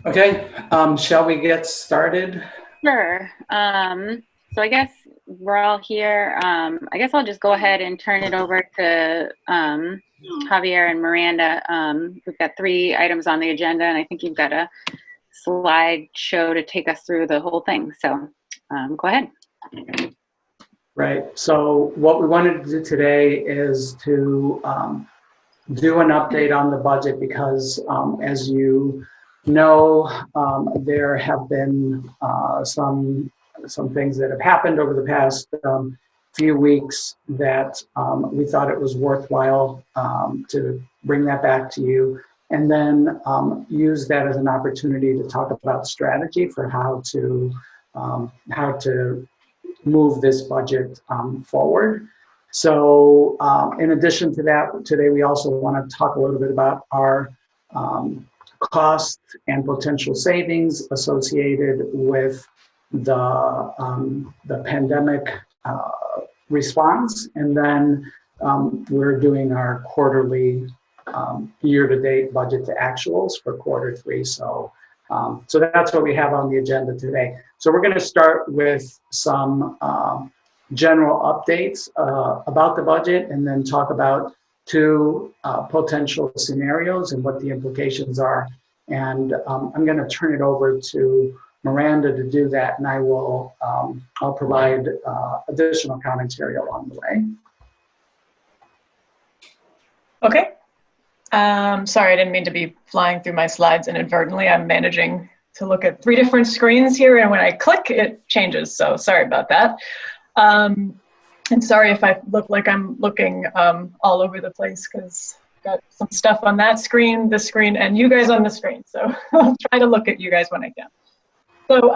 Okay, shall we get started? Sure. So I guess we're all here. I guess I'll just go ahead and turn it over to Javier and Miranda. We've got three items on the agenda, and I think you've got a slideshow to take us through the whole thing. So go ahead. Right, so what we wanted to do today is to do an update on the budget because as you know, there have been some things that have happened over the past few weeks that we thought it was worthwhile to bring that back to you, and then use that as an opportunity to talk about strategy for how to move this budget forward. So in addition to that, today we also want to talk a little bit about our cost and potential savings associated with the pandemic response. And then we're doing our quarterly year-to-date budget to actuals for quarter three. So that's what we have on the agenda today. So we're going to start with some general updates about the budget, and then talk about two potential scenarios and what the implications are. And I'm going to turn it over to Miranda to do that, and I'll provide additional commentary along the way. Okay. Sorry, I didn't mean to be flying through my slides inadvertently. I'm managing to look at three different screens here, and when I click, it changes. So sorry about that. And sorry if I look like I'm looking all over the place, because I've got some stuff on that screen, this screen, and you guys on the screen. So I'll try to look at you guys when I can. So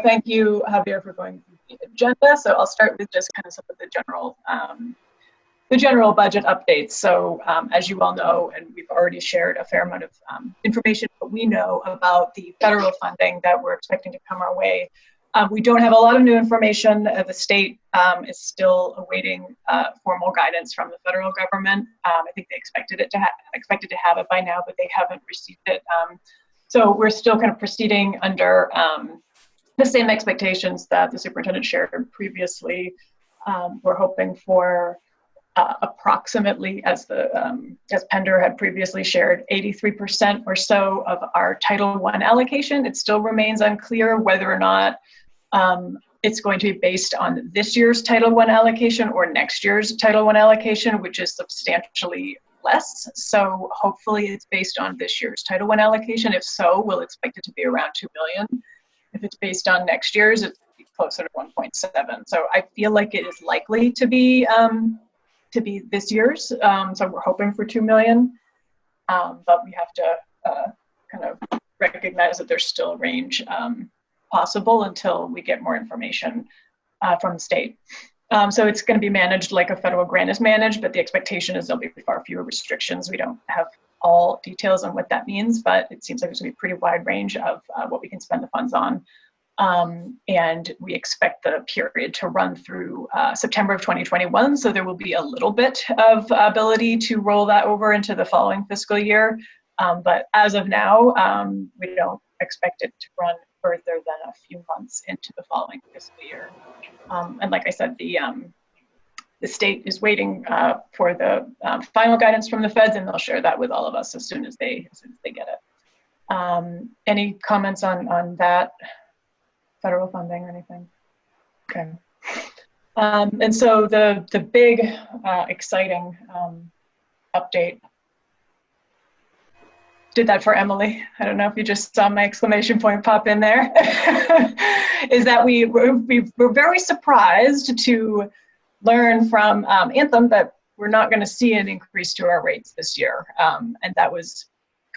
thank you, Javier, for going through the agenda. So I'll start with just kind of some of the general budget updates. So as you all know, and we've already shared a fair amount of information, but we know about the federal funding that we're expecting to come our way. We don't have a lot of new information. The state is still awaiting formal guidance from the federal government. I think they expected to have it by now, but they haven't received it. So we're still kind of proceeding under the same expectations that the superintendent shared previously. We're hoping for approximately, as Pender had previously shared, 83% or so of our Title I allocation. It still remains unclear whether or not it's going to be based on this year's Title I allocation or next year's Title I allocation, which is substantially less. So hopefully it's based on this year's Title I allocation. If so, we'll expect it to be around 2 million. If it's based on next year's, it's closer to 1.7. So I feel like it is likely to be this year's. So we're hoping for 2 million, but we have to kind of recognize that there's still a range possible until we get more information from the state. So it's going to be managed like a federal grant is managed, but the expectation is there'll be far fewer restrictions. We don't have all details on what that means, but it seems like there's going to be a pretty wide range of what we can spend the funds on. And we expect the period to run through September of 2021. So there will be a little bit of ability to roll that over into the following fiscal year. But as of now, we don't expect it to run further than a few months into the following fiscal year. And like I said, the state is waiting for the final guidance from the feds, and they'll share that with all of us as soon as they get it. Any comments on that? Federal funding or anything? Okay. And so the big exciting update, did that for Emily. I don't know if you just saw my exclamation point pop in there, is that we were very surprised to learn from Anthem that we're not going to see an increase to our rates this year. And that was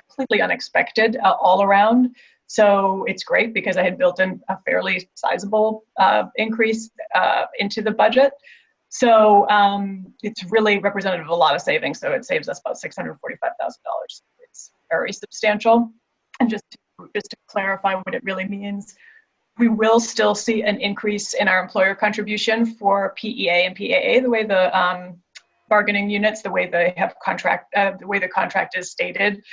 completely unexpected all around. So it's great because I had built in a fairly sizable increase into the budget. So it's really representative of a lot of savings. So it saves us about $645,000. It's very substantial. And just to clarify what it really means, we will still see an increase in our employer contribution for PEA and PAA, the way the bargaining units, the way they have contract, the way the contract is stated.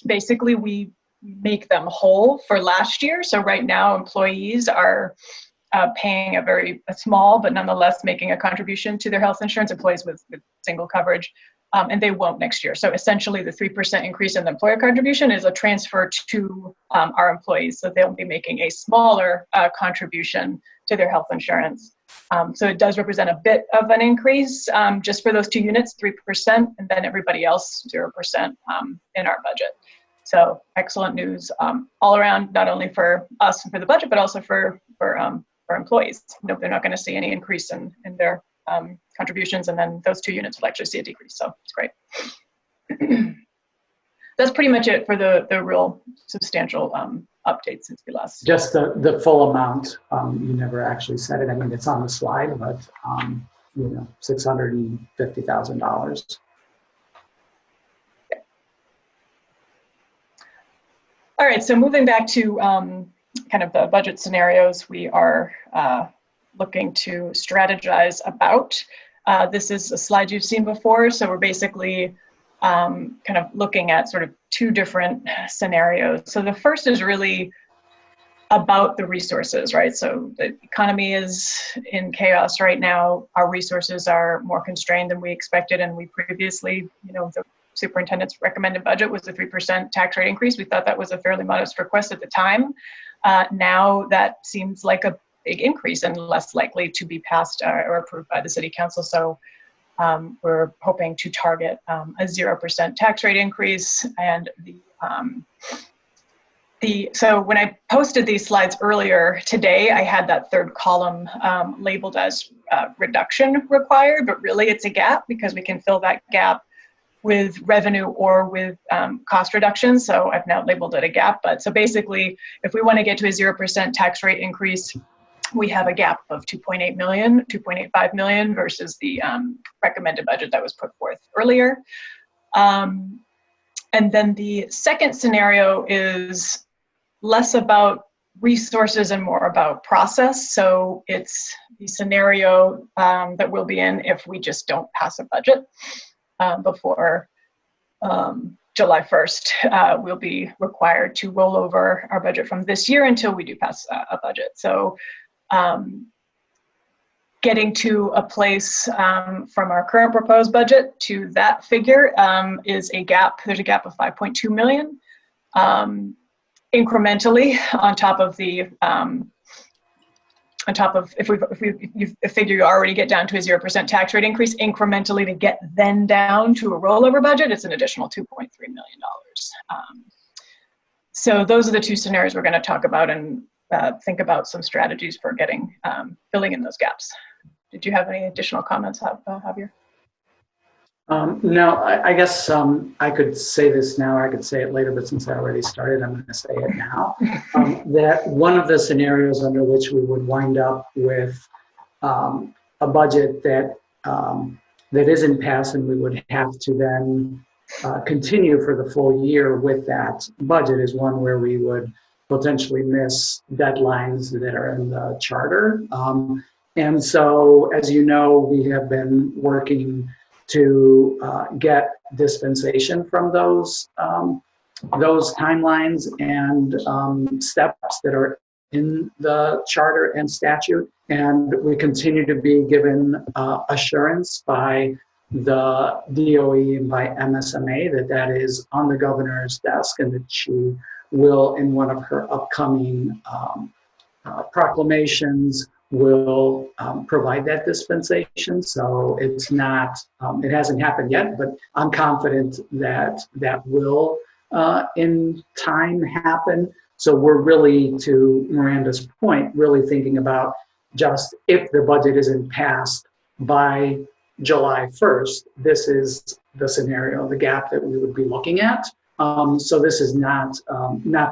basically we make them whole for last year. So right now employees are paying a small, but nonetheless making a contribution to their health insurance, employees with single coverage, and they won't next year. So essentially the 3% increase in the employer contribution is a transfer to our employees. So they'll be making a smaller contribution to their health insurance. So it does represent a bit of an increase just for those 2 units, 3%, and then everybody else 0% in our budget. So excellent news all around, not only for us and for the budget, but also for employees. No, they're not going to see any increase in their contributions, and then those 2 units will actually see a decrease. So it's great. That's pretty much it for the real substantial updates since we last. Just the full amount. You never actually said it. I mean, it's on the slide, but $650,000. All right, so moving back to kind of the budget scenarios we are looking to strategize about. This is a slide you've seen before, so we're basically kind of looking at sort of 2 different scenarios. So the first is really about the resources, right? So the economy is in chaos right now. Our resources are more constrained than we expected, and we previously, the superintendent's recommended budget was a 3% tax rate increase. We thought that was a fairly modest request at the time. Now that seems like a big increase and less likely to be passed or approved by the city council. So we're hoping to target a 0% tax rate increase. And so when I posted these slides earlier today, I had that 3rd column labeled as reduction required, but really it's a gap because we can fill that gap with revenue or with cost reduction. So I've now labeled it a gap. But so basically, if we want to get to a 0% tax rate increase, we have a gap of 2.85 million versus the recommended budget that was put forth earlier. And then the second scenario is less about resources and more about process. So it's the scenario that we'll be in if we just don't pass a budget. Before July 1st, we'll be required to roll over our budget from this year until we do pass a budget. So getting to a place from our current proposed budget to that figure is a gap. There's a gap of 5.2 million incrementally on top of the if you figure you already get down to a 0% tax rate increase incrementally to get then down to a rollover budget, it's an additional $2.3 million. So those are the 2 scenarios we're going to talk about and think about some strategies for filling in those gaps. Did you have any additional comments, Javier? No, I guess I could say this now, or I could say it later, but since I already started, I'm going to say it now. That one of the scenarios under which we would wind up with a budget that isn't passed, and we would have to then continue for the full year with that budget, is one where we would potentially miss deadlines that are in the charter. And so, as you know, we have been working to get dispensation from those timelines and steps that are in the charter and statute. And we continue to be given assurance by the DOE and by MSMA that is on the governor's desk, and that she will, in one of her upcoming proclamations, will provide that dispensation. So it's not, it hasn't happened yet, but I'm confident that that will in time happen. So we're really, to Miranda's point, really thinking about just if the budget isn't passed by July 1st, this is the scenario, the gap that we would be looking at. So this is not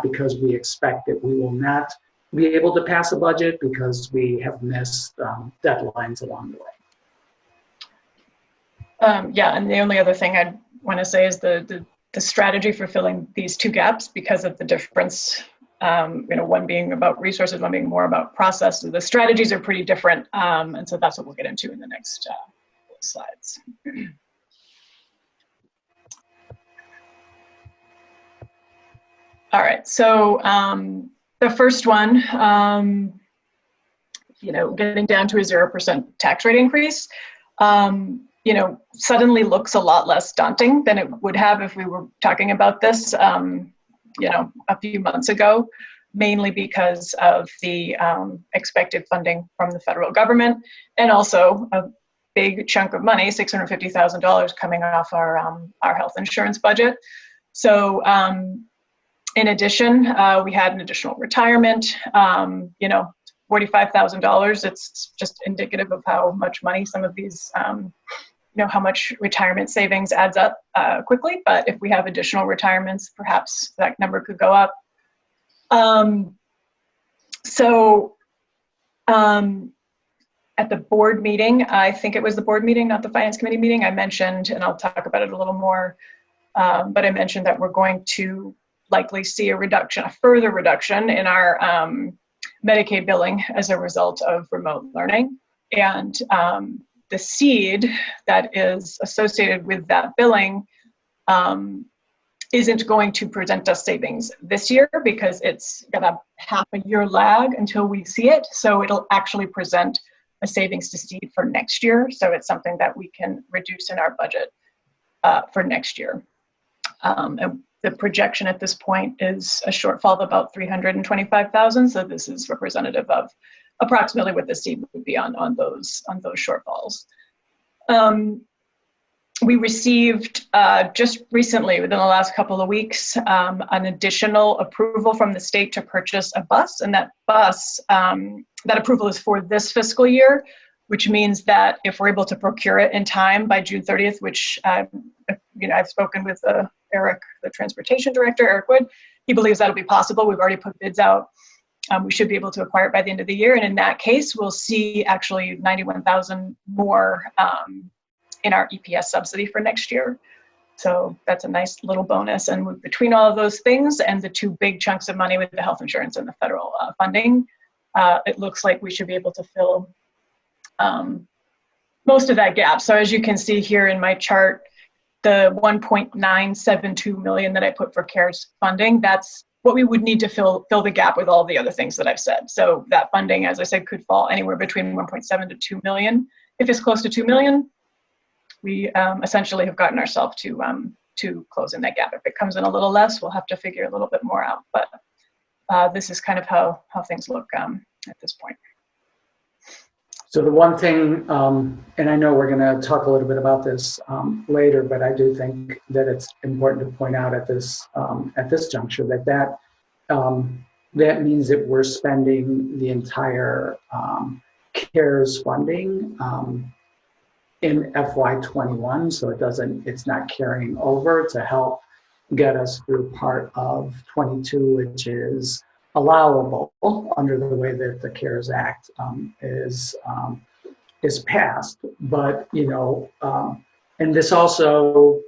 because we expect that we will not be able to pass a budget, because we have missed deadlines along the way. Yeah, and the only other thing I'd want to say is the strategy for filling these 2 gaps, because of the difference, one being about resources, one being more about process. So the strategies are pretty different, and so that's what we'll get into in the next slides. All right, so the first one, getting down to a 0% tax rate increase, suddenly looks a lot less daunting than it would have if we were talking about this, a few months ago, mainly because of the expected funding from the federal government, and also a big chunk of money, $650,000 coming off our health insurance budget. So in addition, we had an additional retirement, $45,000. It's just indicative of how much money some of these, how much retirement savings adds up quickly. But if we have additional retirements, perhaps that number could go up. At the board meeting, I think it was the board meeting, not the finance committee meeting, I mentioned, and I'll talk about it a little more, but I mentioned that we're going to likely see a further reduction in our Medicaid billing as a result of remote learning. And the seed that is associated with that billing isn't going to present us savings this year because it's got a half a year lag until we see it. So it'll actually present a savings to seed for next year. So it's something that we can reduce in our budget for next year. And the projection at this point is a shortfall of about $325,000. So this is representative of approximately what the seed would be on those shortfalls. We received just recently, within the last couple of weeks, an additional approval from the state to purchase a bus, and that bus, that approval is for this fiscal year, which means that if we're able to procure it in time by June 30th, which I've spoken with Eric, the transportation director, Eric Wood, he believes that'll be possible. We've already put bids out. We should be able to acquire it by the end of the year, and in that case, we'll see actually $91,000 more in our EPS subsidy for next year. So that's a nice little bonus. And between all of those things and the two big chunks of money with the health insurance and the federal funding, it looks like we should be able to fill most of that gap. So as you can see here in my chart, the $1.972 million that I put for CARES funding, that's what we would need to fill the gap with all the other things that I've said. So that funding, as I said, could fall anywhere between 1.7 to 2 million. If it's close to 2 million, we essentially have gotten ourselves to closing that gap. If it comes in a little less, we'll have to figure a little bit more out. But this is kind of how things look at this point. So the one thing, and I know we're going to talk a little bit about this later, but I do think that it's important to point out at this juncture that means that we're spending the entire CARES funding in FY21, so it's not carrying over to help get us through part of 22, which is allowable under the way that the CARES Act is passed. But and this also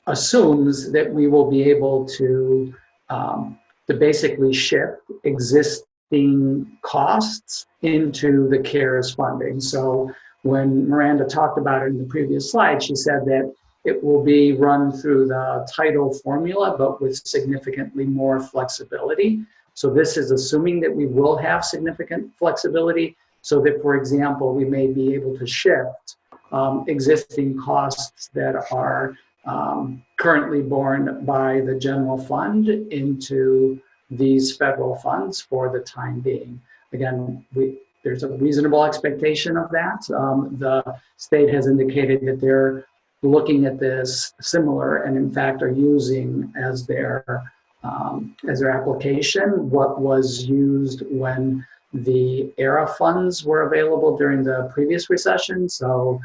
assumes that we will be able to basically shift existing costs into the CARES funding. So when Miranda talked about it in the previous slide, she said that it will be run through the title formula, but with significantly more flexibility. So this is assuming that we will have significant flexibility, so that, for example, we may be able to shift existing costs that are currently borne by the general fund into these federal funds for the time being. Again, there's a reasonable expectation of that. The state has indicated that they're looking at this similar, and in fact are using as their application what was used when the ERA funds were available during the previous recession. So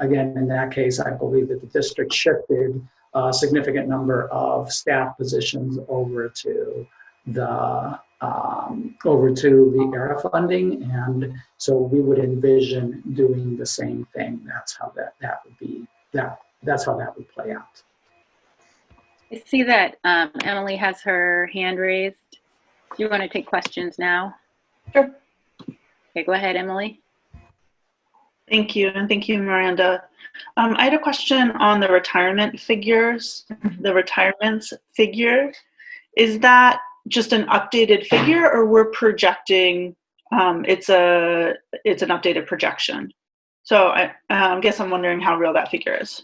again, in that case, I believe that the district shifted a significant number of staff positions over to the ERA funding, and so we would envision doing the same thing. That's how that would be. That's how that would play out. I see that Emily has her hand raised. Do you want to take questions now? Sure. Okay, go ahead, Emily. Thank you, and thank you, Miranda. I had a question on the retirement figures. The retirements figure, is that just an updated figure, or we're projecting? It's an updated projection. So I guess I'm wondering how real that figure is.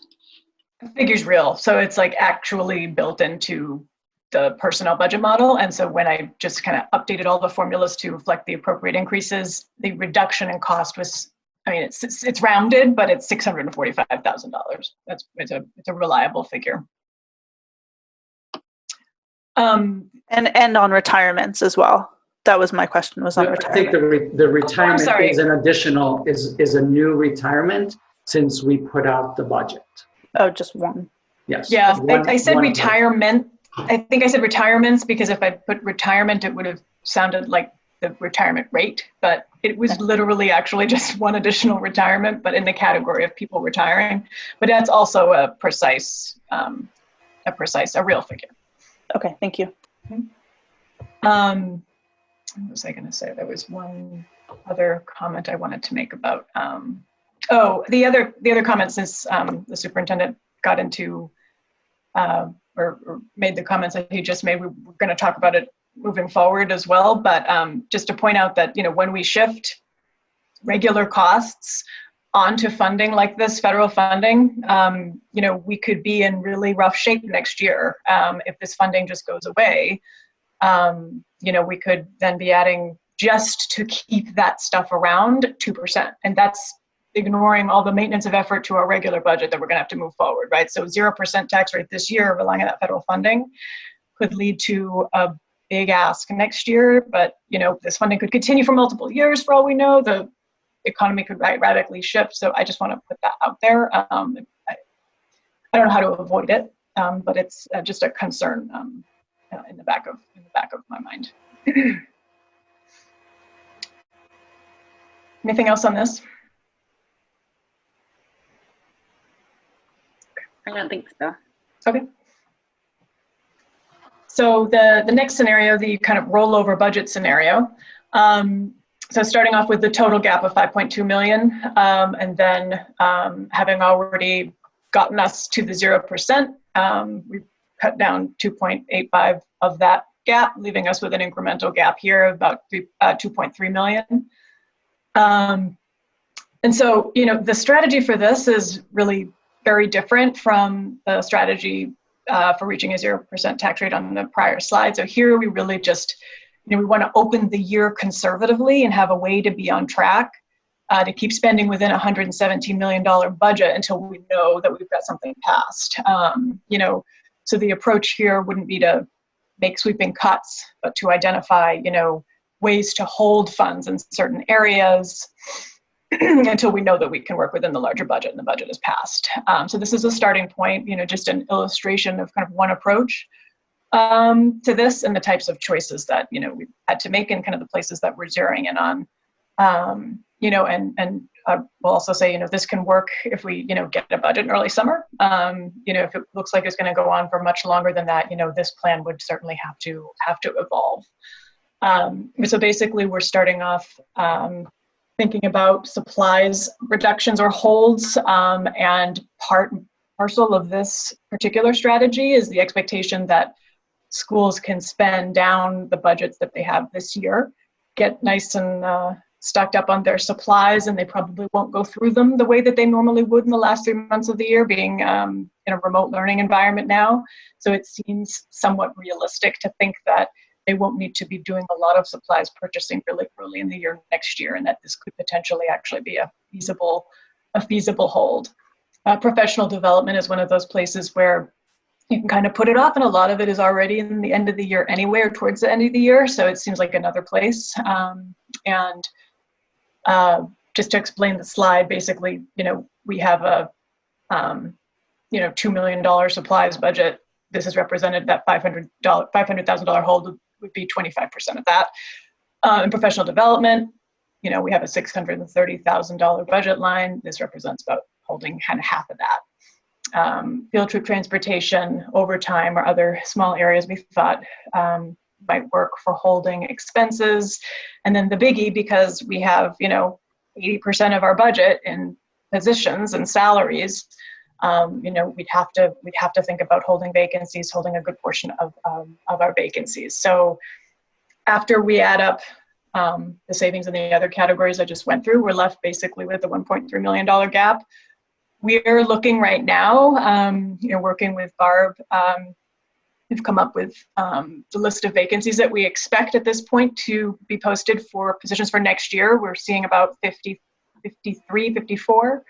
The figure's real, so it's like actually built into the personnel budget model. And so when I just kind of updated all the formulas to reflect the appropriate increases, the reduction in cost was, I mean, it's rounded, but it's $645,000. It's a reliable figure. And on retirements as well. That was my question, was on retirement. I think the retirement is an additional, is a new retirement since we put out the budget. Oh, just one. Yes. Yeah, I said retirement. I think I said retirements because if I put retirement, it would have sounded like the retirement rate, but it was literally actually just one additional retirement, but in the category of people retiring. But that's also a real figure. Okay, thank you. What was I going to say? There was one other comment I wanted to make about. The other comment, since the superintendent got into or made the comments that he just made, we're going to talk about it moving forward as well. But just to point out that, when we shift regular costs onto funding like this, federal funding, we could be in really rough shape next year if this funding just goes away. We could then be adding, just to keep that stuff around, 2%. And that's ignoring all the maintenance of effort to our regular budget that we're going to have to move forward, right? So 0% tax rate this year, relying on that federal funding, could lead to a big ask next year. But, this funding could continue for multiple years for all we know. The economy could radically shift. So I just want to put that out there. I don't know how to avoid it, but it's just a concern in the back of my mind. Anything else on this? I don't think so. Okay. So the next scenario, the kind of rollover budget scenario. So starting off with the total gap of 5.2 million, and then having already gotten us to the 0%, we've cut down 2.85 of that gap, leaving us with an incremental gap here of about 2.3 million. And so, the strategy for this is really very different from the strategy for reaching a 0% tax rate on the prior slide. So here we really just, we want to open the year conservatively and have a way to be on track to keep spending within a $117 million budget until we know that we've got something passed. So the approach here wouldn't be to make sweeping cuts, but to identify, ways to hold funds in certain areas until we know that we can work within the larger budget and the budget is passed. So this is a starting point, just an illustration of kind of one approach to this and the types of choices that, we've had to make and kind of the places that we're zeroing in on. We'll also say, this can work if we, get a budget in early summer. If it looks like it's going to go on for much longer than that, this plan would certainly have to evolve. So basically we're starting off thinking about supplies reductions or holds, and parcel of this particular strategy is the expectation that schools can spend down the budgets that they have this year, get nice and stocked up on their supplies, and they probably won't go through them the way that they normally would in the last 3 months of the year, being in a remote learning environment now. So it seems somewhat realistic to think that they won't need to be doing a lot of supplies purchasing really early in the year next year, and that this could potentially actually be a feasible hold. Professional development is one of those places where you can kind of put it off, and a lot of it is already in the end of the year anyway, or towards the end of the year, so it seems like another place. Just to explain the slide, basically, we have a $2 million supplies budget. This is represented, that $500,000 hold would be 25% of that. In professional development, we have a $630,000 budget line. This represents about holding kind of half of that. Field trip transportation, overtime, or other small areas we thought might work for holding expenses. And then the biggie, because we have, 80% of our budget in positions and salaries, you know, we'd have to think about holding vacancies, holding a good portion of our vacancies. So after we add up the savings in the other categories I just went through, we're left basically with a $1.3 million gap. We're looking right now, you know, working with Barb, we've come up with the list of vacancies that we expect at this point to be posted for positions for next year. We're seeing about 50, 53, 54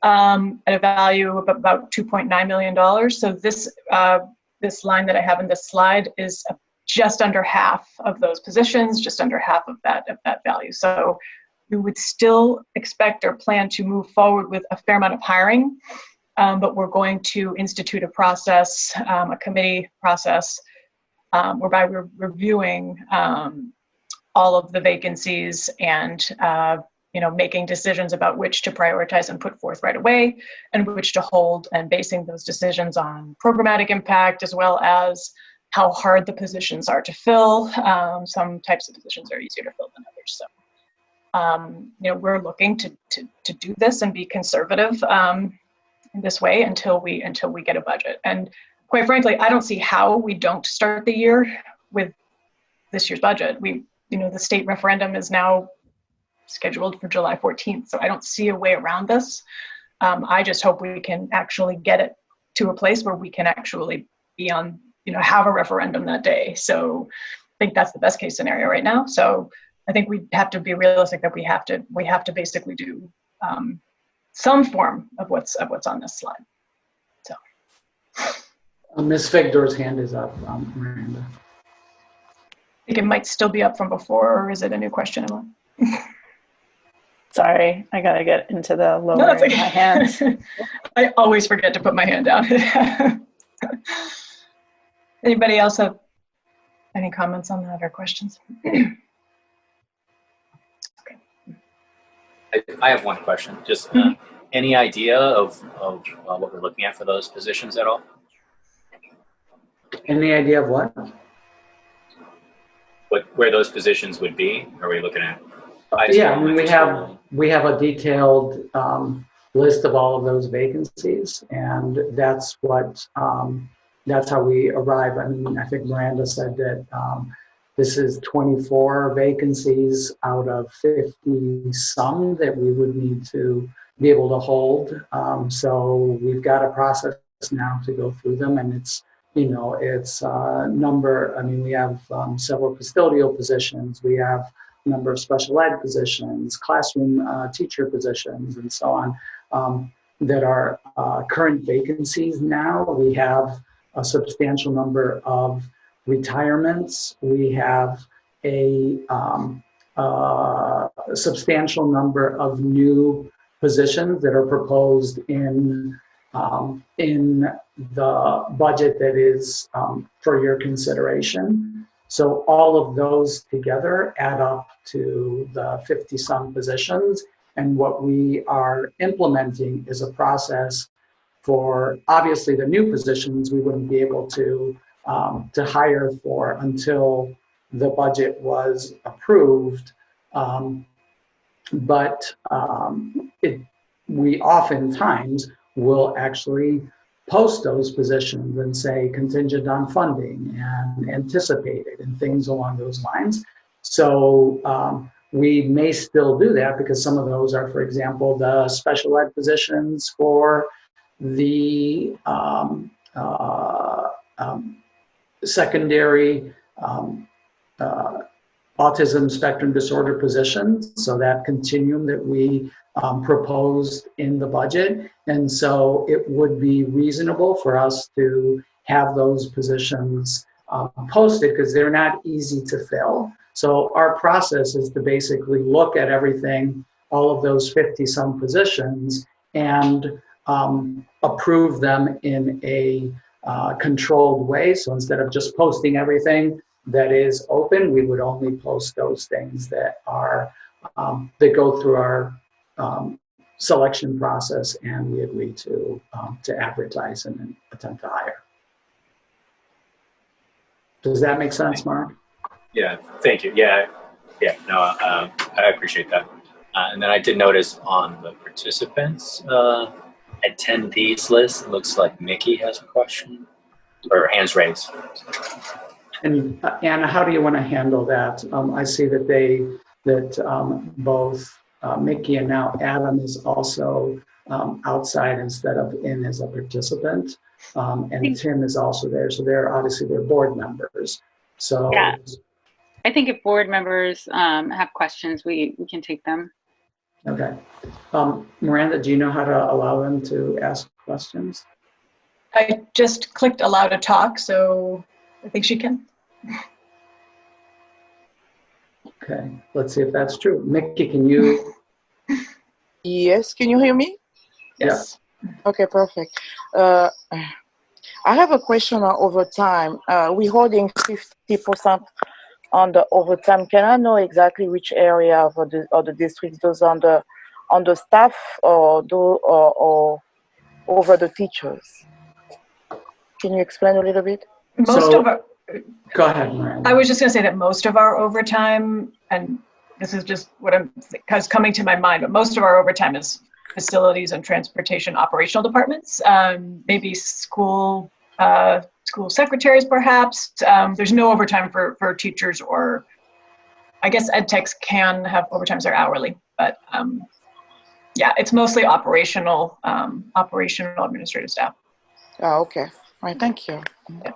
at a value of about $2.9 million. So this line that I have in this slide is just under half of those positions, just under half of that value. So we would still expect or plan to move forward with a fair amount of hiring, but we're going to institute a process, a committee process, whereby we're reviewing all of the vacancies and you know, making decisions about which to prioritize and put forth right away and which to hold, and basing those decisions on programmatic impact as well as how hard the positions are to fill. Some types of positions are easier to fill than others. So, you know, we're looking to do this and be conservative in this way until we get a budget. And quite frankly, I don't see how we don't start the year with this year's budget. You know, the state referendum is now scheduled for July 14th. So I don't see a way around this. I just hope we can actually get it to a place where we can actually be on, you know, have a referendum that day. So I think that's the best case scenario right now. So I think we have to be realistic that we have to basically do some form of what's on this slide. So Ms. Figdor's hand is up, Miranda. I think it might still be up from before, or is it a new question, Emma? Sorry, I gotta get into the lower No, that's okay. my hands. I always forget to put my hand down. Anybody else have any comments on that or questions? Okay. I have one question. Just any idea of what we're looking at for those positions at all? Any idea of what? Where those positions would be? Are we looking at? Yeah, I mean, we have a detailed list of all of those vacancies, and that's what that's how we arrive. I mean, I think Miranda said that this is 24 vacancies out of 50 some that we would need to be able to hold. So we've got a process now to go through them, and it's, you know, it's number. I mean, we have several custodial positions. We have a number of special ed positions, classroom teacher positions, and so on, that are current vacancies now. We have a substantial number of retirements. We have a substantial number of new positions that are proposed in the budget that is for your consideration. So all of those together add up to the 50-some positions. And what we are implementing is a process for, obviously, the new positions we wouldn't be able to hire for until the budget was approved. We oftentimes will actually post those positions and say contingent on funding and anticipated and things along those lines. So we may still do that because some of those are, for example, the special ed positions for the secondary autism spectrum disorder positions, so that continuum that we proposed in the budget. And so it would be reasonable for us to have those positions posted because they're not easy to fill. So our process is to basically look at everything, all of those 50-some positions, and approve them in a controlled way. So instead of just posting everything that is open, we would only post those things that are that go through our selection process, and we agree to advertise and attempt to hire. Does that make sense, Mark? Yeah, thank you. Yeah, no, I appreciate that. And then I did notice on the participants attendees list, it looks like Mickey has a question or hands raised. And Anna, how do you want to handle that? I see that both Mickey and now Adam is also outside instead of in as a participant. And Tim is also there. So they're board members. So Yeah. I think if board members have questions, we can take them. Okay. Miranda, do you know how to allow them to ask questions? I just clicked allow to talk, so I think she can. Okay, let's see if that's true. Mickey, can you? Yes, can you hear me? Yes. Okay, perfect. I have a question on overtime. We're holding 50% on the overtime. Can I know exactly which area of the district those on the staff or over the teachers? Can you explain a little bit? Go ahead, Miranda. I was just going to say that most of our overtime, and this is just what because coming to my mind, but most of our overtime is facilities and transportation operational departments, maybe school secretaries perhaps. There's no overtime for teachers, or I guess ed techs can have overtimes, they're hourly, but yeah, it's mostly operational administrative staff. Oh, okay. All right, thank you. Yeah.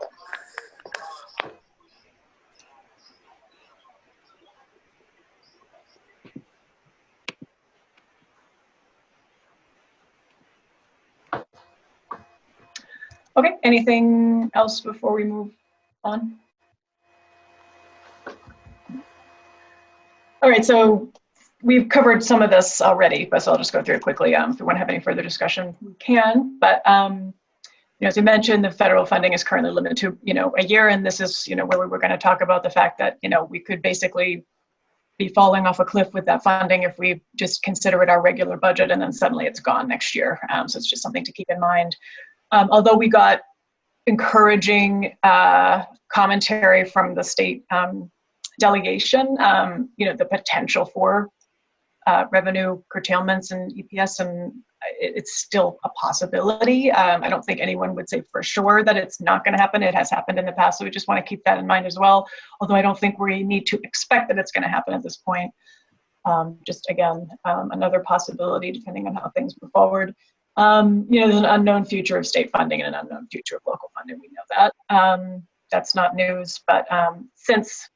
Okay, anything else before we move on? All right, so we've covered some of this already, but so I'll just go through it quickly. If we want to have any further discussion, we can. But as we mentioned, the federal funding is currently limited to a year, and this is where we were going to talk about the fact that we could basically be falling off a cliff with that funding if we just consider it our regular budget, and then suddenly it's gone next year. So it's just something to keep in mind. Although we got encouraging commentary from the state delegation, the potential for revenue curtailments and EPS, and it's still a possibility. I don't think anyone would say for sure that it's not going to happen. It has happened in the past, so we just want to keep that in mind as well. Although I don't think we need to expect that it's going to happen at this point. Just again, another possibility depending on how things move forward. There's an unknown future of state funding and an unknown future of local funding. We know that. That's not news, but since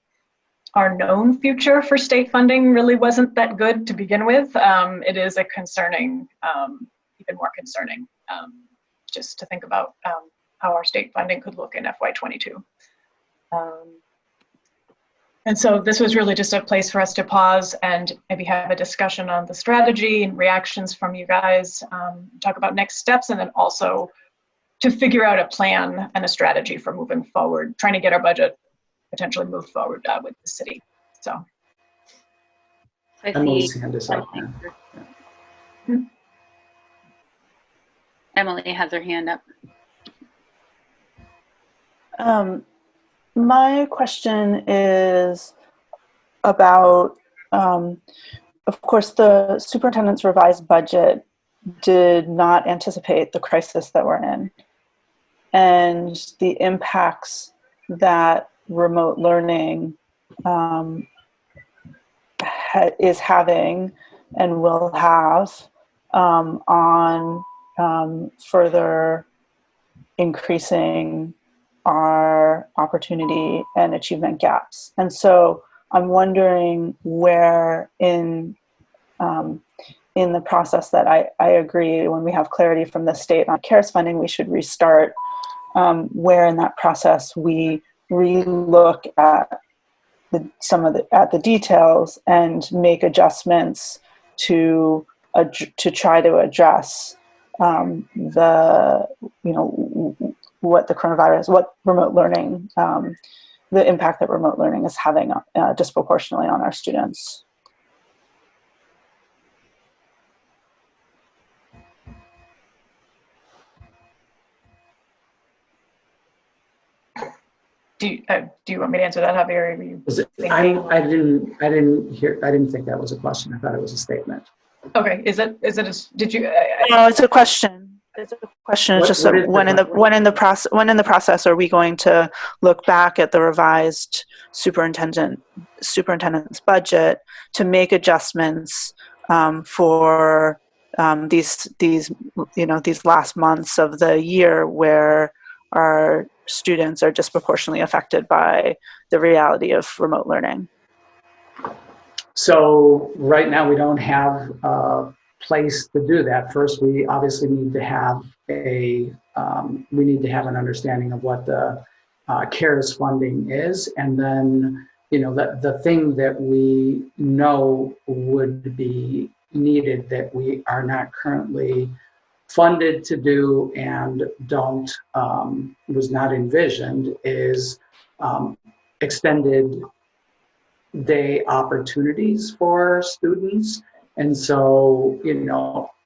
our known future for state funding really wasn't that good to begin with, it is a concerning, even more concerning, just to think about how our state funding could look in FY22. And so this was really just a place for us to pause and maybe have a discussion on the strategy and reactions from you guys, talk about next steps, and then also to figure out a plan and a strategy for moving forward, trying to get our budget potentially move forward with the city. So. Emily's hand is up. Emily has her hand up. My question is about, of course, the superintendent's revised budget did not anticipate the crisis that we're in and the impacts that remote learning is having and will have on further increasing our opportunity and achievement gaps. And so I'm wondering where in the process that I agree when we have clarity from the state on CARES funding, we should restart, where in that process we relook at the details and make adjustments to try to address what the coronavirus, what remote learning, the impact that remote learning is having disproportionately on our students. Do you want me to answer that, Javier? Are you thinking? I didn't think that was a question. I thought it was a statement. Okay, did you? No, it's a question. It's a question. It's just when in the process are we going to look back at the revised superintendent's budget to make adjustments for these last months of the year where our students are disproportionately affected by the reality of remote learning? So right now we don't have a place to do that. First, we obviously need to have an understanding of what the CARES funding is, and then the thing that we know would be needed that we are not currently funded to do and was not envisioned is extended day opportunities for students. And so,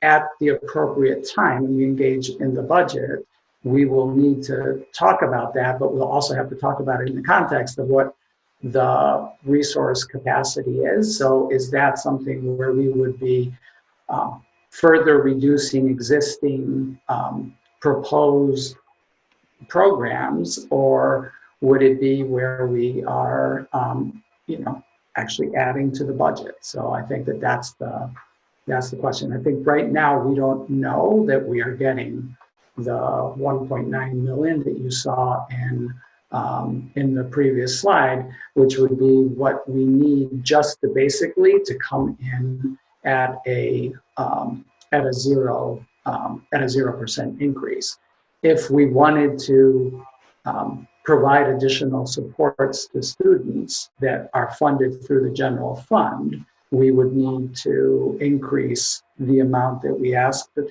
at the appropriate time when we engage in the budget, we will need to talk about that, but we'll also have to talk about it in the context of what the resource capacity is. So is that something where we would be further reducing existing proposed programs, or would it be where we are actually adding to the budget? So I think that's the question. I think right now we don't know that we are getting the 1.9 million that you saw in the previous slide, which would be what we need just to basically to come in at a 0% increase. If we wanted to provide additional supports to students that are funded through the general fund, we would need to increase the amount that we ask the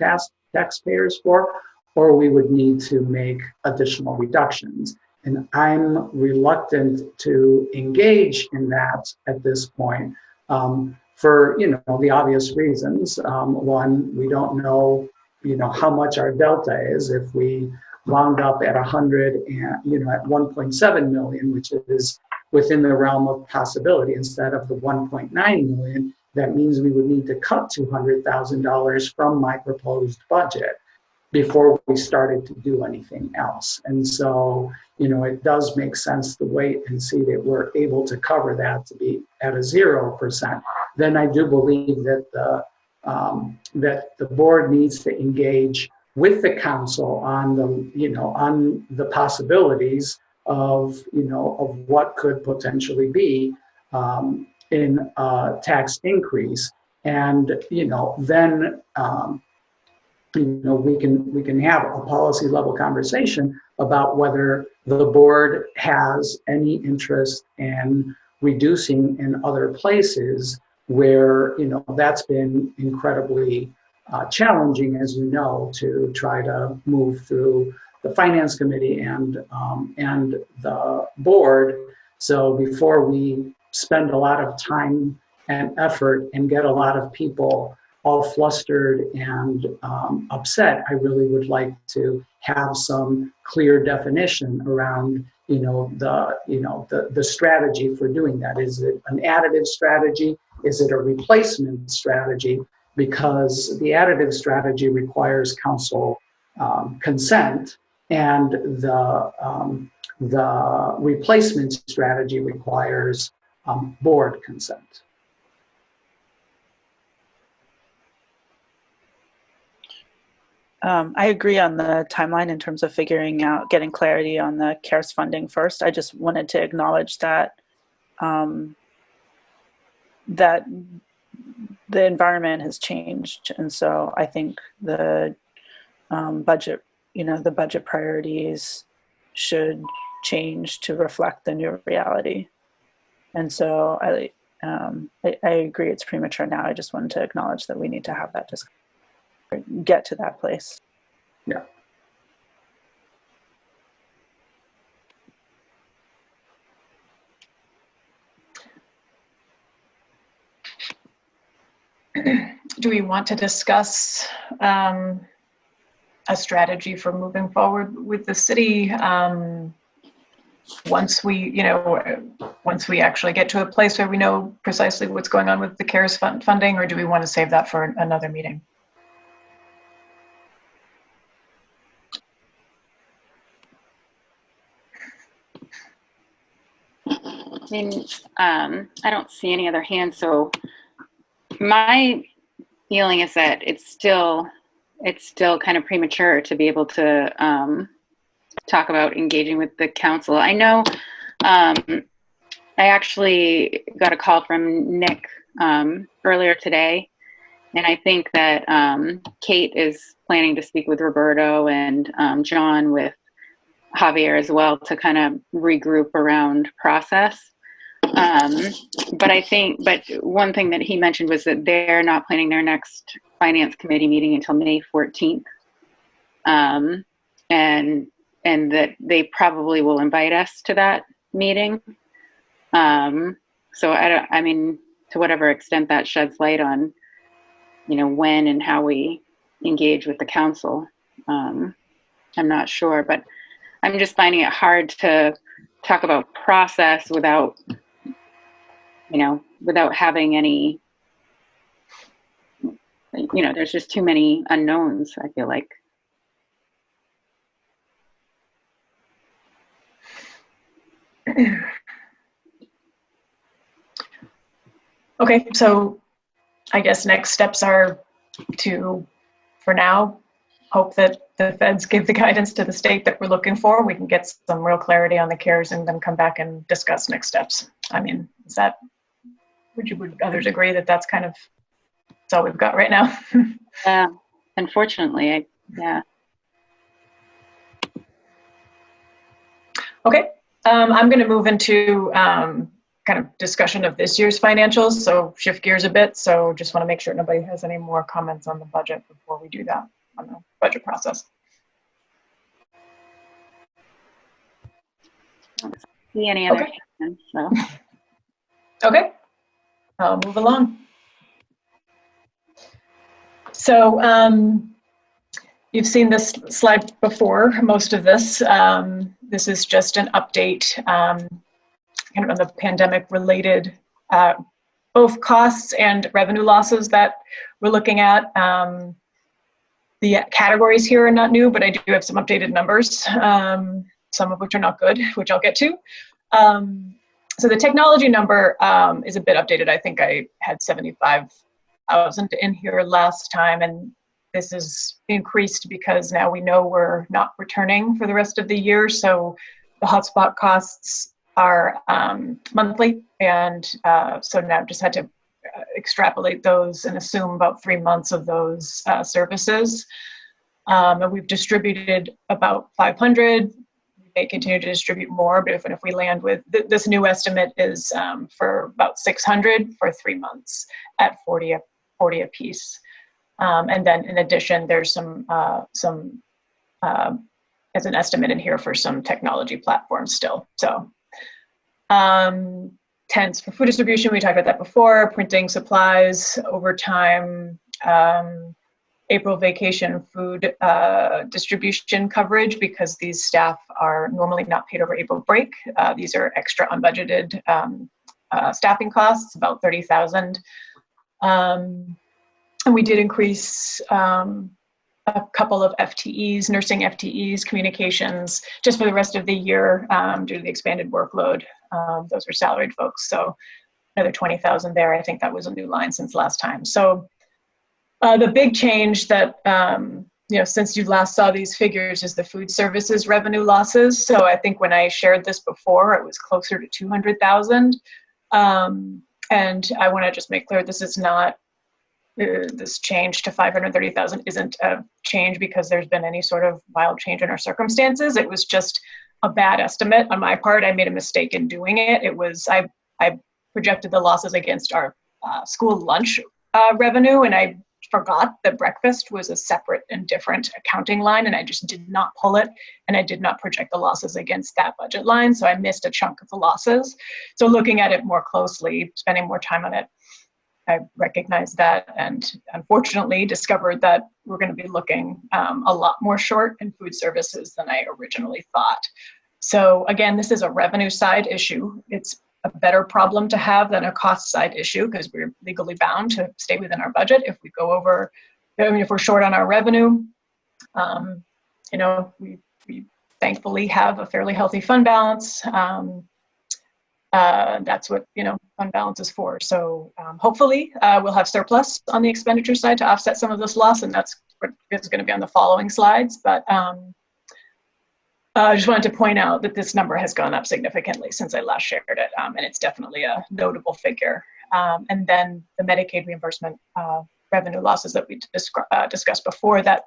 taxpayers for, or we would need to make additional reductions. And I'm reluctant to engage in that at this point for the obvious reasons. One, we don't know how much our delta is. If we wound up at 100 and at 1.7 million, which is within the realm of possibility, instead of the 1.9 million, that means we would need to cut $200,000 from my proposed budget before we started to do anything else. And so, it does make sense to wait and see that we're able to cover that to be at a 0%. Then I do believe that the board needs to engage with the council on the possibilities of what could potentially be in a tax increase, and then we can have a policy level conversation about whether the board has any interest in reducing in other places where that's been incredibly challenging, as to try to move through the finance committee and the board. So before we spend a lot of time and effort and get a lot of people all flustered and upset, I really would like to have some clear definition around the strategy for doing that. Is it an additive strategy? Is it a replacement strategy? Because the additive strategy requires council consent, and the replacement strategy requires board consent. I agree on the timeline in terms of figuring out, getting clarity on the CARES funding first. I just wanted to acknowledge that that the environment has changed, and so I think the budget, the budget priorities should change to reflect the new reality. And so I agree it's premature now. I just wanted to acknowledge that we need to have that discussion, get to that place. Yeah. Do we want to discuss a strategy for moving forward with the city? once we actually get to a place where we know precisely what's going on with the CARES funding, or do we want to save that for another meeting? I mean, I don't see any other hands, so my feeling is that it's still kind of premature to be able to talk about engaging with the council. I know I actually got a call from Nick earlier today, and I think that Kate is planning to speak with Roberto and John with Javier as well to kind of regroup around process. But one thing that he mentioned was that they're not planning their next finance committee meeting until May 14th. And that they probably will invite us to that meeting. So I mean, to whatever extent that sheds light on, when and how we engage with the council, I'm not sure, but I'm just finding it hard to talk about process without having any, there's just too many unknowns, I feel like. Okay, so I guess next steps are to, for now, hope that the feds give the guidance to the state that we're looking for. We can get some real clarity on the CARES and then come back and discuss next steps. I mean, would others agree that that's kind of, that's all we've got right now? Yeah, unfortunately, yeah. Okay, I'm going to move into kind of discussion of this year's financials, so shift gears a bit. So just want to make sure nobody has any more comments on the budget before we do that on the budget process. I don't see any other hands, so. Okay, I'll move along. So you've seen this slide before, most of this. This is just an update kind of on the pandemic related both costs and revenue losses that we're looking at. The categories here are not new, but I do have some updated numbers, some of which are not good, which I'll get to. So the technology number is a bit updated. I think I had 75,000 in here last time, and this is increased because now we know we're not returning for the rest of the year. So the hotspot costs are monthly, and so now just had to extrapolate those and assume about 3 months of those services. And we've distributed about 500. We may continue to distribute more, but if we land with this new estimate is for about 600 for 3 months at 40 a piece. And then in addition, there's some as an estimate in here for some technology platforms still. So tents for food distribution, we talked about that before, printing supplies, overtime, April vacation food distribution coverage, because these staff are normally not paid over April break. These are extra unbudgeted staffing costs, about 30,000. And we did increase a couple of FTEs, nursing FTEs, communications, just for the rest of the year due to the expanded workload. Those are salaried folks, so another 20,000 there. I think that was a new line since last time. So the big change that, since you last saw these figures is the food services revenue losses. So I think when I shared this before, it was closer to 200,000. And I want to just make clear, this is not, this change to 530,000 isn't a change because there's been any sort of wild change in our circumstances. It was just a bad estimate on my part. I made a mistake in doing it. It was, I projected the losses against our school lunch revenue, and I forgot that breakfast was a separate and different accounting line, and I just did not pull it, and I did not project the losses against that budget line, so I missed a chunk of the losses. So looking at it more closely, spending more time on it, I recognized that, and unfortunately discovered that we're going to be looking a lot more short in food services than I originally thought. So again, this is a revenue side issue. It's a better problem to have than a cost side issue because we're legally bound to stay within our budget. If we go over, I mean, if we're short on our revenue, you know, we thankfully have a fairly healthy fund balance. That's what, you know, fund balance is for. So hopefully we'll have surplus on the expenditure side to offset some of this loss, and that's what is going to be on the following slides. But I just wanted to point out that this number has gone up significantly since I last shared it, and it's definitely a notable figure. And then the Medicaid reimbursement revenue losses that we discussed before, that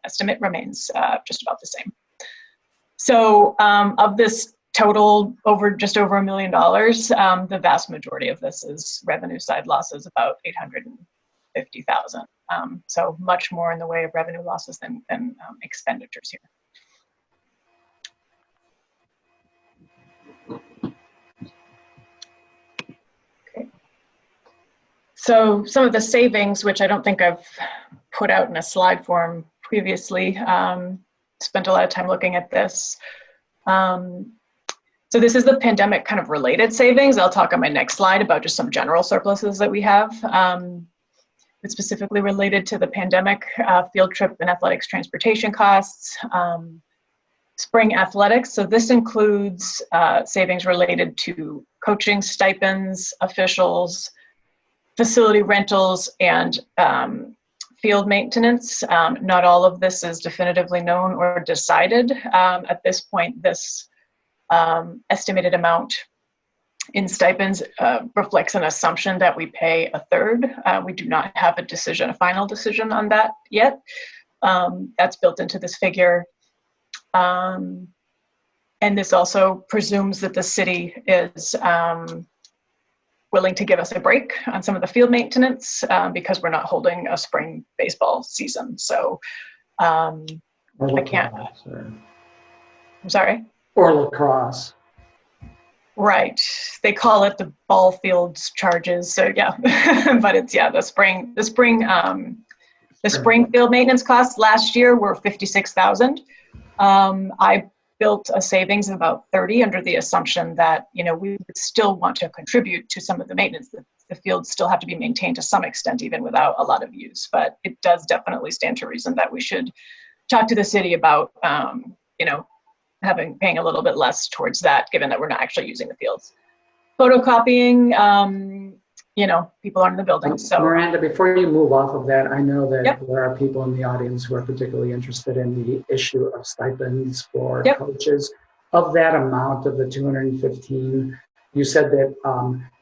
estimate remains just about the same. So of this total just over $1 million, the vast majority of this is revenue side losses, about $850,000. So much more in the way of revenue losses than expenditures here. Okay. So some of the savings, which I don't think I've put out in a slide form previously, spent a lot of time looking at this. So this is the pandemic kind of related savings. I'll talk on my next slide about just some general surpluses that we have. It's specifically related to the pandemic, field trip and athletics transportation costs, spring athletics. So this includes savings related to coaching stipends, officials, facility rentals, and field maintenance. Not all of this is definitively known or decided. At this point, this estimated amount in stipends reflects an assumption that we pay a third. We do not have a final decision on that yet. That's built into this figure. And this also presumes that the city is willing to give us a break on some of the field maintenance because we're not holding a spring baseball season. So I can't. I'm sorry? Or lacrosse. Right. They call it the ball fields charges. So yeah, but it's, yeah, the spring field maintenance costs last year were $56,000. I built a savings of about 30 under the assumption that, you know, we would still want to contribute to some of the maintenance. The fields still have to be maintained to some extent, even without a lot of use, but it does definitely stand to reason that we should talk to the city about, you know, paying a little bit less towards that, given that we're not actually using the fields. Photocopying, you know, people aren't in the building, so. Miranda, before you move off of that, I know that there are people in the audience who are particularly interested in the issue of stipends for coaches. Of that amount of the 215, you said that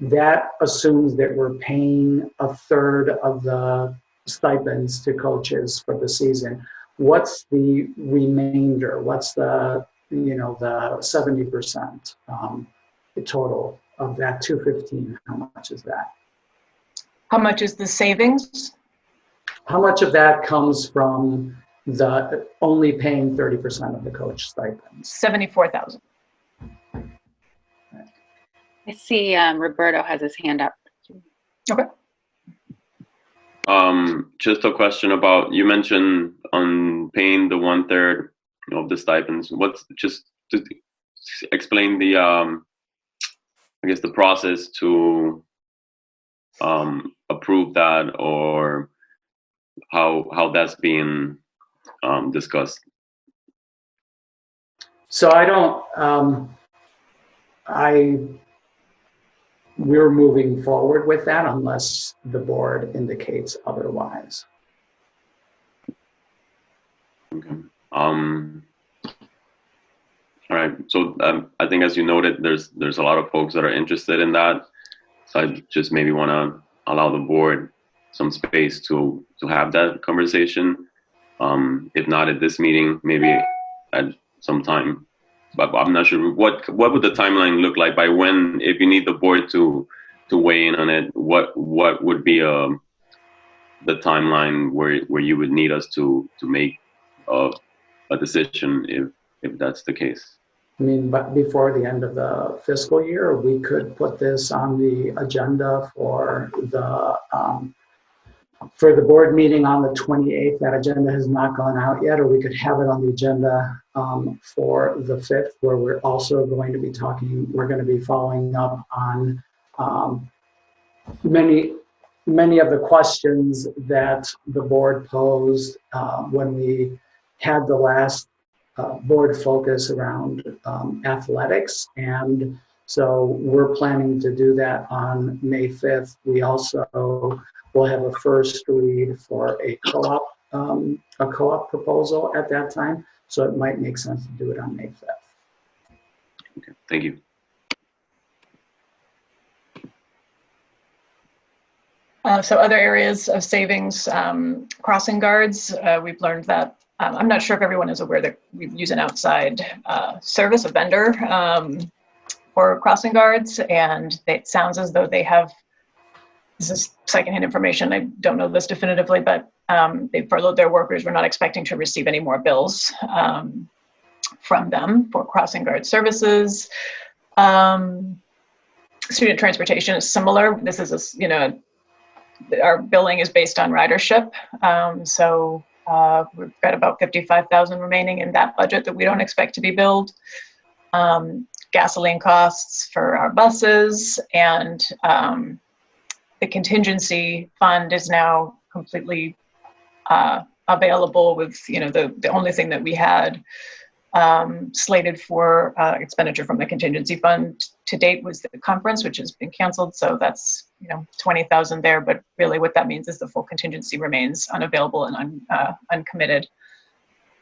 that assumes that we're paying a third of the stipends to coaches for the season. What's the remainder? What's the, you know, the 70% the total of that 215? How much is that? How much is the savings? How much of that comes from the only paying 30% of the coach stipends? 74,000. I see Roberto has his hand up. Okay. Just a question about, you mentioned on paying the 1/3 of the stipends. What's, just to explain the, I guess the process to approve that, or how that's being discussed. So I don't, we're moving forward with that unless the board indicates otherwise. Okay. All right. So I think, as you noted, there's a lot of folks that are interested in that. So I just maybe want to allow the board some space to have that conversation. If not at this meeting, maybe at some time. But I'm not sure what would the timeline look like, by when, if you need the board to weigh in on it, what would be the timeline where you would need us to make a decision if that's the case? I mean, but before the end of the fiscal year, we could put this on the agenda for the board meeting on the 28th. That agenda has not gone out yet, or we could have it on the agenda for the 5th, where we're also going to be we're going to be following up on many of the questions that the board posed when we had the last board focus around athletics. And so we're planning to do that on May 5th. We also will have a first read for a co-op proposal at that time. So it might make sense to do it on May 5th. Okay, thank you. So other areas of savings, crossing guards, we've learned that, I'm not sure if everyone is aware that we use an outside service, a vendor for crossing guards, and it sounds as though they have, this is secondhand information, I don't know this definitively, but they furloughed their workers. We're not expecting to receive any more bills from them for crossing guard services. Student transportation is similar. This is, our billing is based on ridership. So we've got about 55,000 remaining in that budget that we don't expect to be billed. Gasoline costs for our buses, and the contingency fund is now completely available with, the only thing that we had slated for expenditure from the contingency fund to date was the conference, which has been canceled. So that's 20,000 there. But really, what that means is the full contingency remains unavailable and uncommitted.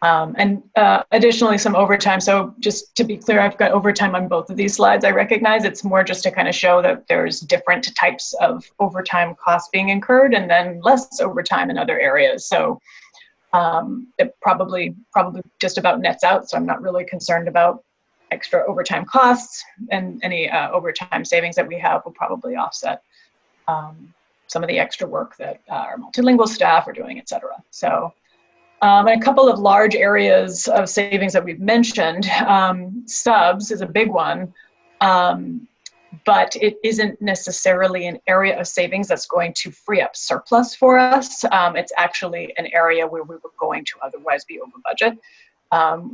And additionally, some overtime. So just to be clear, I've got overtime on both of these slides. I recognize it's more just to kind of show that there's different types of overtime costs being incurred, and then less overtime in other areas. So it probably just about nets out. So I'm not really concerned about extra overtime costs, and any overtime savings that we have will probably offset some of the extra work that our multilingual staff are doing, et cetera. So and a couple of large areas of savings that we've mentioned, subs is a big one, but it isn't necessarily an area of savings that's going to free up surplus for us. It's actually an area where we were going to otherwise be over budget.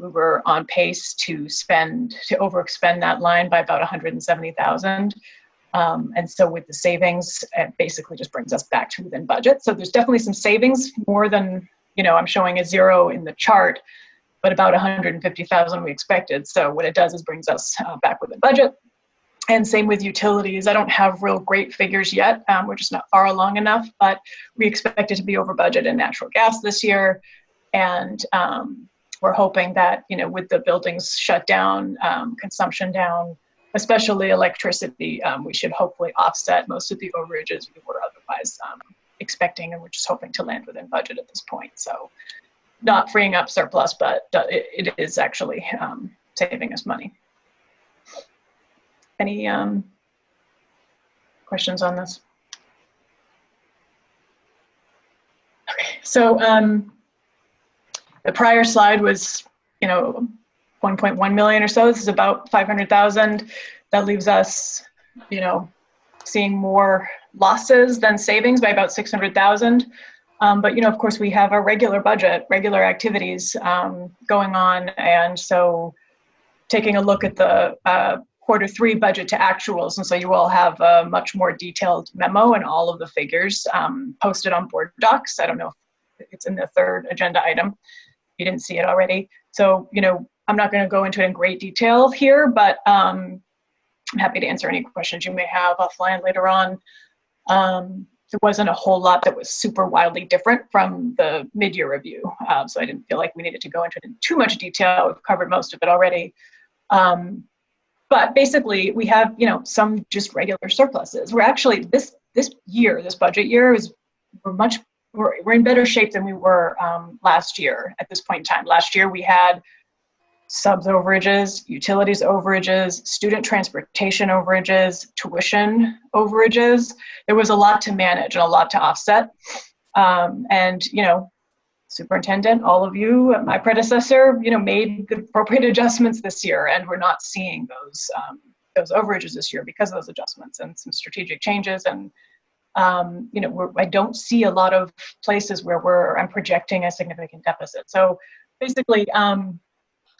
We were on pace to overexpend that line by about 170,000. And so with the savings, it basically just brings us back to within budget. So there's definitely some savings, more than, I'm showing a 0 in the chart, but about 150,000 we expected. So what it does is brings us back within budget. And same with utilities. I don't have real great figures yet. We're just not far along enough, but we expect it to be over budget in natural gas this year. And we're hoping that, with the buildings shut down, consumption down, especially electricity, we should hopefully offset most of the overages we were otherwise expecting, and we're just hoping to land within budget at this point. So not freeing up surplus, but it is actually saving us money. Any questions on this? Okay, so the prior slide was, 1.1 million or so. This is about 500,000. That leaves us, seeing more losses than savings by about 600,000. But, of course, we have our regular budget, regular activities going on. And so taking a look at the Q3 budget to actuals, and so you all have a much more detailed memo and all of the figures posted on board docs. I don't know if it's in the third agenda item. You didn't see it already. So, I'm not going to go into it in great detail here, but I'm happy to answer any questions you may have offline later on. There wasn't a whole lot that was super wildly different from the mid-year review. So I didn't feel like we needed to go into it in too much detail. We've covered most of it already. But basically, we have, some just regular surpluses. We're actually, this budget year, we're in better shape than we were last year at this point in time. Last year, we had subs overages, utilities overages, student transportation overages, tuition overages. There was a lot to manage and a lot to offset. And, superintendent, all of you, my predecessor, made the appropriate adjustments this year, and we're not seeing those overages this year because of those adjustments and some strategic changes. And I don't see a lot of places where I'm projecting a significant deficit. So basically,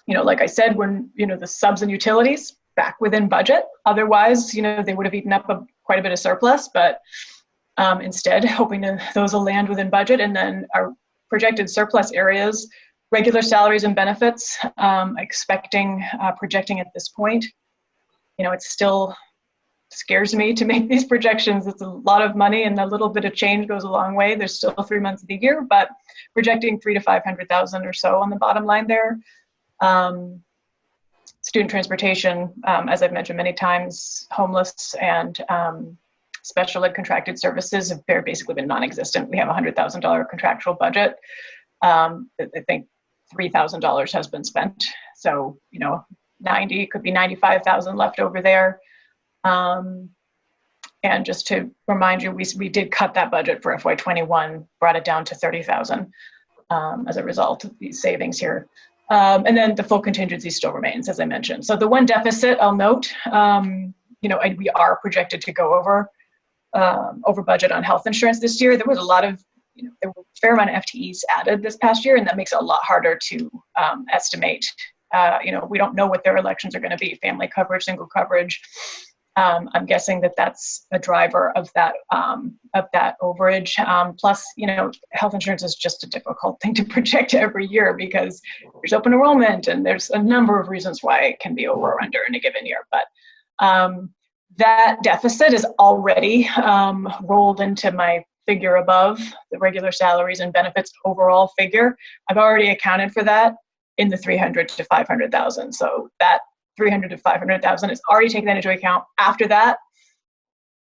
Like I said, when, the subs and utilities back within budget. Otherwise, they would have eaten up quite a bit of surplus, but instead hoping those will land within budget. And then our projected surplus areas, regular salaries and benefits, projecting at this point, it still scares me to make these projections. It's a lot of money, and a little bit of change goes a long way. There's still 3 months of the year, but projecting 300,000 to 500,000 or so on the bottom line there. Student transportation, as I've mentioned many times, homeless and special ed contracted services have basically been non-existent. We have a $100,000 contractual budget. I think $3,000 has been spent. So, 90, could be 95,000 left over there. And just to remind you, we did cut that budget for FY21, brought it down to 30,000 as a result of these savings here. And then the full contingency still remains, as I mentioned. So the one deficit I'll note, we are projected to go over budget on health insurance this year. There was a lot of, there were a fair amount of FTEs added this past year, and that makes it a lot harder to estimate. We don't know what their elections are going to be, family coverage, single coverage. I'm guessing that's a driver of that overage. Plus, health insurance is just a difficult thing to project every year because there's open enrollment and there's a number of reasons why it can be over or under in a given year. But that deficit is already rolled into my figure above the regular salaries and benefits overall figure. I've already accounted for that in the 300 to 500,000. So that 300 to 500,000 is already taken that into account. After that,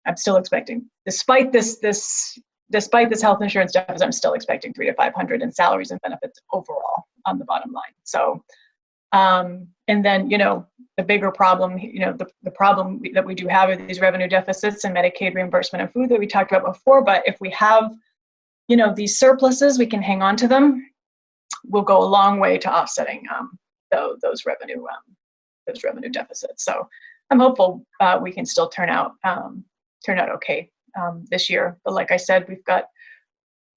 I'm still expecting, despite this health insurance deficit, I'm still expecting 300 to 500 in salaries and benefits overall on the bottom line. So, and then, the bigger problem, the problem that we do have are these revenue deficits and Medicaid reimbursement and food that we talked about before. But if we have, these surpluses, we can hang on to them. We'll go a long way to offsetting those revenue deficits. So I'm hopeful we can still turn out okay this year. But like I said, we've got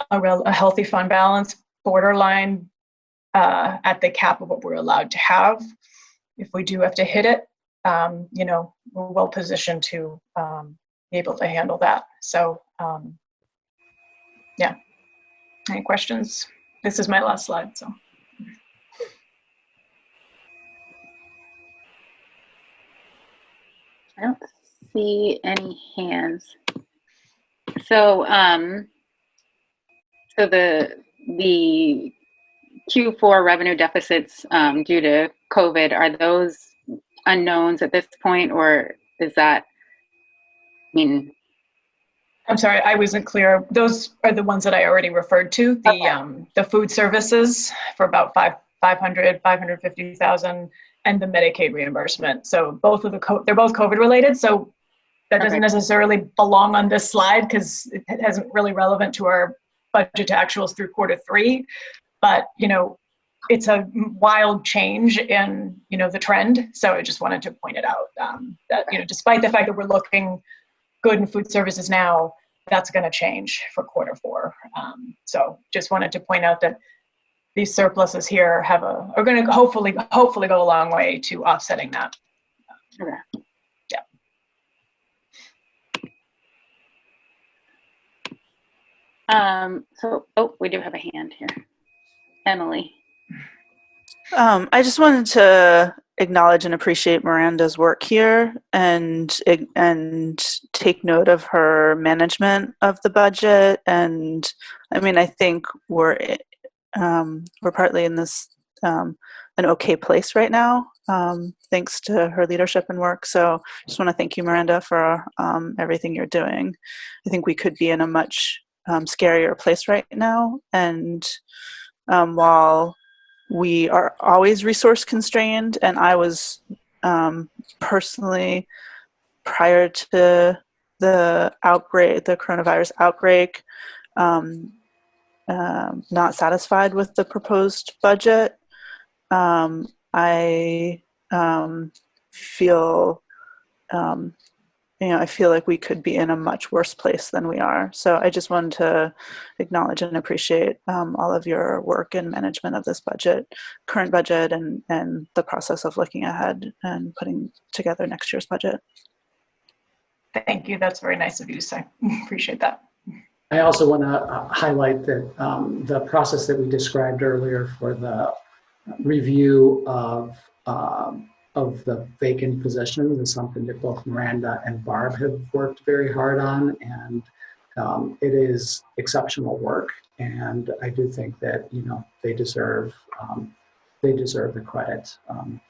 a healthy fund balance, borderline at the cap of what we're allowed to have. If we do have to hit it, we're well positioned to be able to handle that. So yeah. Any questions? This is my last slide. So. I don't see any hands. So, so the Q4 revenue deficits due to COVID, are those unknowns at this point, or is that? I'm sorry, I wasn't clear. Those are the ones that I already referred to. The food services for about 550,000. And the Medicaid reimbursement. So both of they're both COVID related. So that doesn't necessarily belong on this slide because it isn't really relevant to our budget to actuals through Q3. But, it's a wild change in, the trend. So I just wanted to point it out that, despite the fact that we're looking good in food services now, that's going to change for Q4. So just wanted to point out that these surpluses here are going to hopefully go a long way to offsetting that. Okay. Yeah. We do have a hand here. Emily. I just wanted to acknowledge and appreciate Miranda's work here and take note of her management of the budget. And I think we're partly in this an okay place right now, thanks to her leadership and work. So just want to thank you, Miranda, for everything you're doing. I think we could be in a much scarier place right now. And while we are always resource constrained, and I was personally, prior to the coronavirus outbreak, not satisfied with the proposed budget. I feel I feel like we could be in a much worse place than we are. So I just wanted to acknowledge and appreciate all of your work and management of this current budget, and the process of looking ahead and putting together next year's budget. Thank you. That's very nice of you to say. Appreciate that. I also want to highlight that the process that we described earlier for the review of the vacant positions is something that both Miranda and Barb have worked very hard on, and it is exceptional work. And I do think that they deserve the credit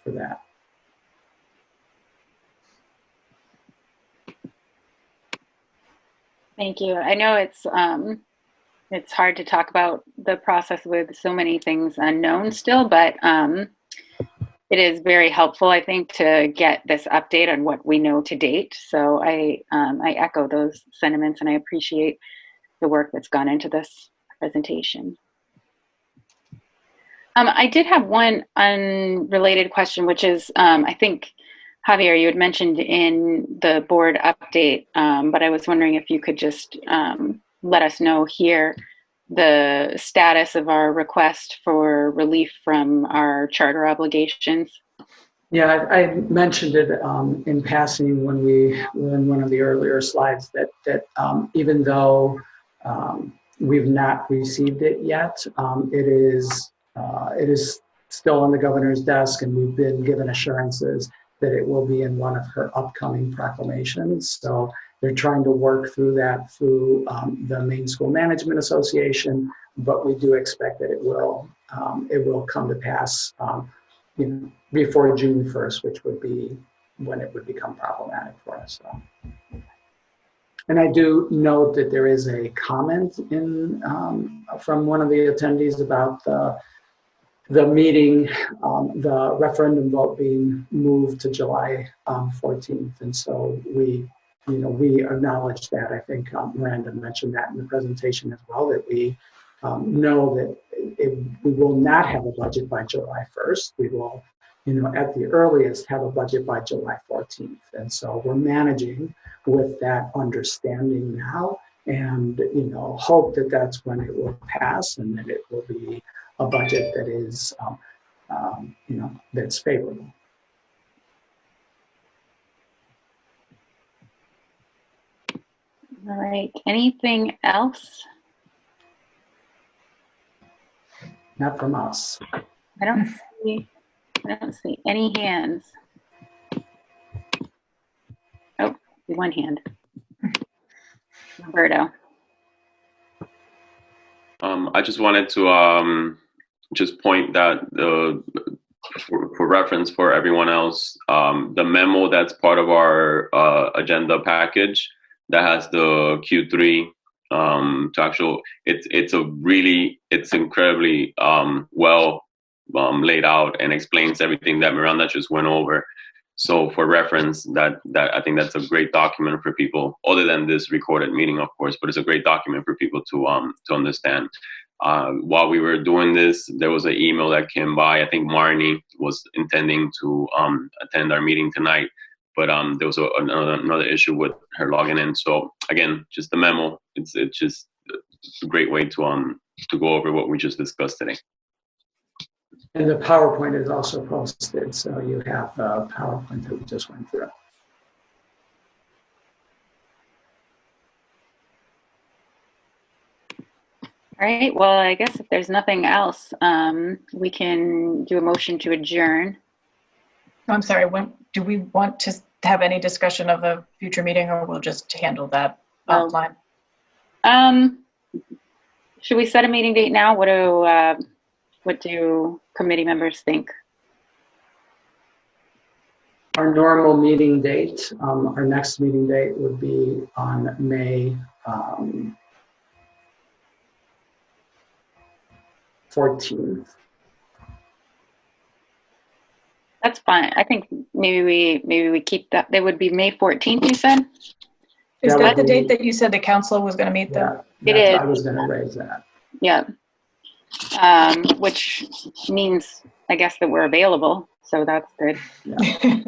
for that. Thank you. I know it's hard to talk about the process with so many things unknown still, but it is very helpful, I think, to get this update on what we know to date. So I echo those sentiments, and I appreciate the work that's gone into this presentation. I did have one unrelated question, which is, I think, Javier, you had mentioned in the board update, but I was wondering if you could just let us know here the status of our request for relief from our charter obligations. Yeah, I mentioned it in passing when we were in one of the earlier slides that even though we've not received it yet, it is still on the governor's desk, and we've been given assurances that it will be in one of her upcoming proclamations. So they're trying to work through that through the Maine School Management Association, but we do expect that it will come to pass before June 1st, which would be when it would become problematic for us. So. And I do note that there is a comment from one of the attendees about the meeting, the referendum vote being moved to July 14th. And so we acknowledge that. I think Miranda mentioned that in the presentation as well, that we know that we will not have a budget by July 1st. We will, at the earliest, have a budget by July 14th. And so we're managing with that understanding now, and hope that that's when it will pass, and that it will be a budget that is, that's favorable. All right. Anything else? Not from us. I don't see any hands. Oh, one hand. Roberto. I just wanted to just point that for reference for everyone else, the memo that's part of our agenda package that has the Q3 to actual, it's incredibly well laid out and explains everything that Miranda just went over. So for reference, that I think that's a great document for people, other than this recorded meeting, of course, but it's a great document for people to understand. While we were doing this, there was an email that came by. I think Marnie was intending to attend our meeting tonight, but there was another issue with her logging in. So again, just the memo. It's just a great way to go over what we just discussed today. And the PowerPoint is also posted, so you have the PowerPoint that we just went through. All right. Well, I guess if there's nothing else, we can do a motion to adjourn. I'm sorry, do we want to have any discussion of a future meeting, or we'll just handle that offline? Should we set a meeting date now? What do committee members think? Our normal meeting date, our next meeting date would be on May 14th. That's fine. I think maybe we keep that. They would be May 14th, you said? Is that the date that you said the council was going to meet though? Yeah, it is. I was going to raise that. Yeah. Which means, I guess, that we're available. So that's good. Yeah.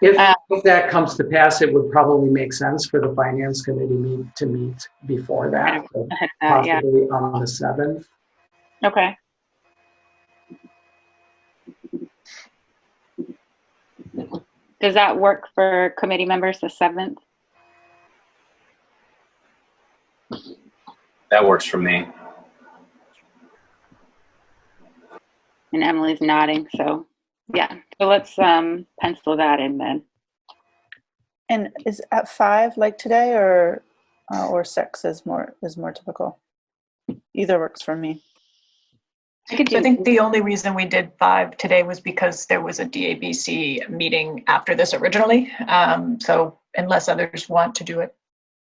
If that comes to pass, it would probably make sense for the finance committee to meet before that, so Yeah. possibly on the 7th. Okay. Does that work for committee members, the 7th? That works for me. And Emily's nodding, so yeah. So let's pencil that in then. And is at 5 like today, or 6 is more typical? Either works for me. So I think the only reason we did 5 today was because there was a DABC meeting after this originally. So unless others want to do it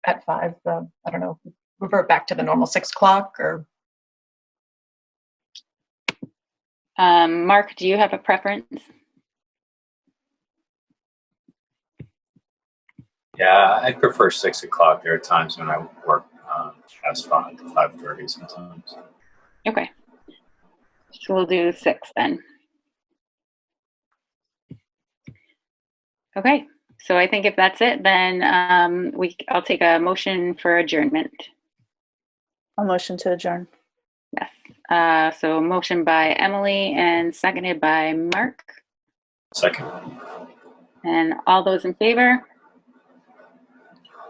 at 5, I don't know, revert back to the normal 6 o'clock or. Mark, do you have a preference? Yeah, I prefer 6 o'clock. There are times when I work past 5:30 sometimes. Okay. So we'll do 6 then. Okay. So I think if that's it, then I'll take a motion for adjournment. A motion to adjourn. Yes. So motion by Emily and seconded by Mark. Second. And all those in favor?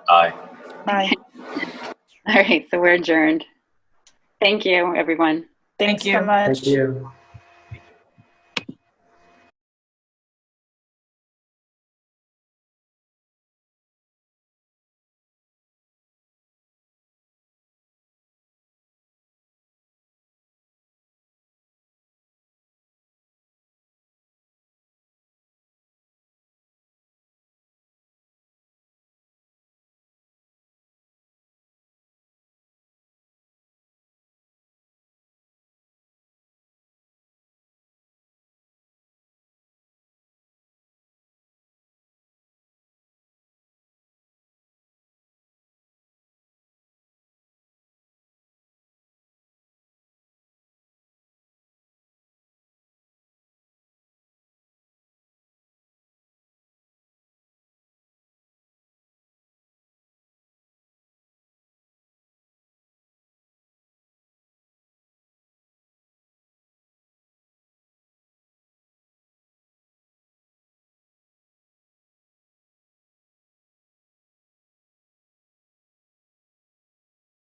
Aye. Aye. All right. So we're adjourned. Thank you, everyone. Thanks Thank you. so much. Thank you.